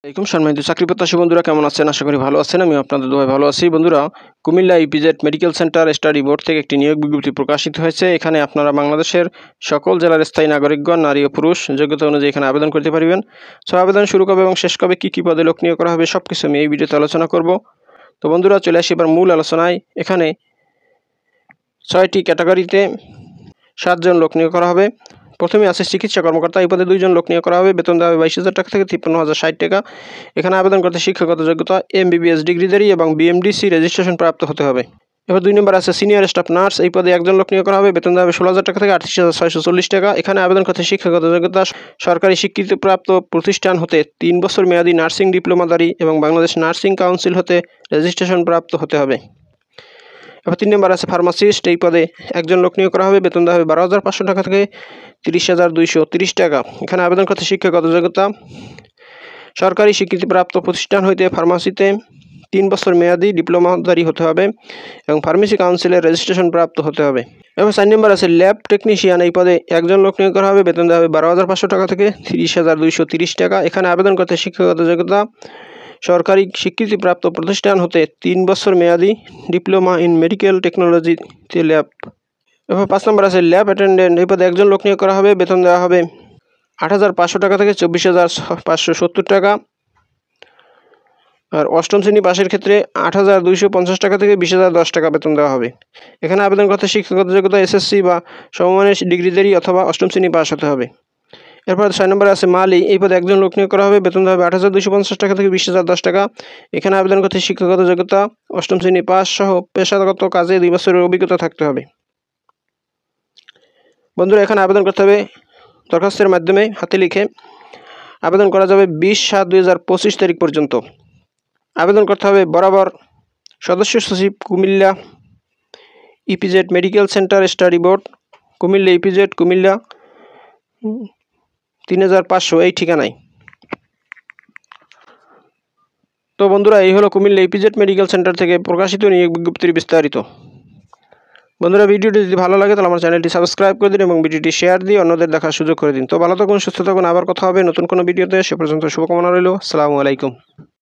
সম্মানিত চাকরি প্রত্যাশী বন্ধুরা কেমন আছেন? আশা করি ভালো আছেন। আমি আপনাদের দোয়ায় ভালো আছি। বন্ধুরা, Comilla EPZ medical centre study board থেকে একটি নিয়োগ বিজ্ঞপ্তি প্রকাশিত হয়েছে। এখানে আপনারা বাংলাদেশের সকল জেলার স্থায়ী নাগরিকগণ, নারী ও পুরুষ যোগ্যতা অনুযায়ী এখানে আবেদন করতে পারবেন। আবেদন শুরু কবে এবং শেষ কবে, কী পদে লোক নিয়োগ করা হবে, সব কিছু আমি এই ভিডিওতে আলোচনা করব। তো বন্ধুরা, চলে আসি এবার মূল আলোচনায়। এখানে 6টি ক্যাটাগরিতে 7 জন লোক নিয়োগ করা হবে। প্রথমে আছে চিকিৎসা কর্মকর্তা। এই পদে 2 জন লোক নিয়োগ করা হবে। বেতন দেওয়া হবে 22,000 টাকা থেকে 53,060 টাকা। এখানে আবেদন করতে শিক্ষাগত যোগ্যতা MBBS ডিগ্রিধারী এবং BMDC রেজিস্ট্রেশন প্রাপ্ত হতে হবে। এবার 2 নম্বর আছে সিনিয়র স্টাফ নার্স। এই পদে 1 জন লোক নিয়োগ করা হবে। বেতন দেওয়া হবে 16,000 টাকা থেকে 38,640 টাকা। এখানে আবেদন করতে শিক্ষাগত যোগ্যতা সরকারি স্বীকৃতিপ্রাপ্ত প্রতিষ্ঠান হতে 3 বছর মেয়াদী নার্সিং ডিপ্লোমাধারী এবং বাংলাদেশ নার্সিং কাউন্সিল হতে রেজিস্ট্রেশন প্রাপ্ত হতে হবে। এবার 3 নম্বর আছে ফার্মাসিস্ট। এই পদে 1 জন লোক নিয়োগ করা হবে। বেতন দেওয়া হবে 12,500 টাকা থেকে 30,230 টাকা। এখানে আবেদন করতে শিক্ষাগত যোগ্যতা সরকারি স্বীকৃতিপ্রাপ্ত প্রতিষ্ঠান হইতে ফার্মাসিতে 3 বছর মেয়াদী ডিপ্লোমাধারী হতে হবে এবং ফার্মেসি কাউন্সিলের রেজিস্ট্রেশন প্রাপ্ত হতে হবে। এবং 4 নম্বর আছে ল্যাব টেকনিশিয়ান। এই পদে 1 জন লোক নিয়োগ করা হবে। বেতন দেওয়া হবে 12,500 টাকা থেকে 30,230 টাকা। এখানে আবেদন করতে শিক্ষাগত যোগ্যতা সরকারি স্বীকৃতিপ্রাপ্ত প্রতিষ্ঠান হতে 3 বছর মেয়াদী ডিপ্লোমা ইন মেডিকেল টেকনোলজিতে ল্যাব। এবার 5 নম্বর আছে ল্যাব অ্যাটেন্ডেন্ট। এই পদে 1 জন লোক নিয়োগ করা হবে। বেতন দেওয়া হবে 8,500 টাকা থেকে 24,570 টাকা। আর 8ম শ্রেণী পাশের ক্ষেত্রে 8,250 টাকা থেকে 20,010 টাকা বেতন দেওয়া হবে। এখানে আবেদন করতে শিক্ষাগত যোগ্যতা SSC বা সমমানের ডিগ্রিধারী অথবা 8ম শ্রেণী পাশ হতে হবে। এরপর 6 নম্বরে আছে মালি। এই পদে 1 জন লোক নিয়োগ করা হবে। বেতন দেওয়া হবে 8,250 টাকা থেকে 20,010 টাকা। এখানে আবেদন করতে শিক্ষাগত যোগ্যতা 8ম শ্রেণী পাস সহ পেশাগত কাজে 2 বছরের অভিজ্ঞতা থাকতে হবে। বন্ধুরা, এখানে আবেদন করতে হবে দরখাস্তের মাধ্যমে হাতে লিখে। আবেদন করা যাবে 20/7/2025 তারিখ পর্যন্ত। আবেদন করতে হবে বরাবর সদস্য সচিব, Comilla EPZ medical centre study board, Comilla EPZ, Comilla 3500 এই ঠিকানায়। তো বন্ধুরা, এই হলো কুমিল্লা ইপিজেড মেডিকেল সেন্টার থেকে প্রকাশিত নিয়োগ বিজ্ঞপ্তির বিস্তারিত। বন্ধুরা, ভিডিওটি যদি ভালো লাগে তাহলে আমার চ্যানেলটি সাবস্ক্রাইব করে দিন এবং ভিডিওটি শেয়ার দিয়ে অন্যদের দেখার সুযোগ করে দিন। তো ভালো থাকুন, সুস্থ থাকুন, আবার কথা হবে নতুন কোনো ভিডিওতে। সে পর্যন্ত শুভকামনা রইল। আসসালামু আলাইকুম।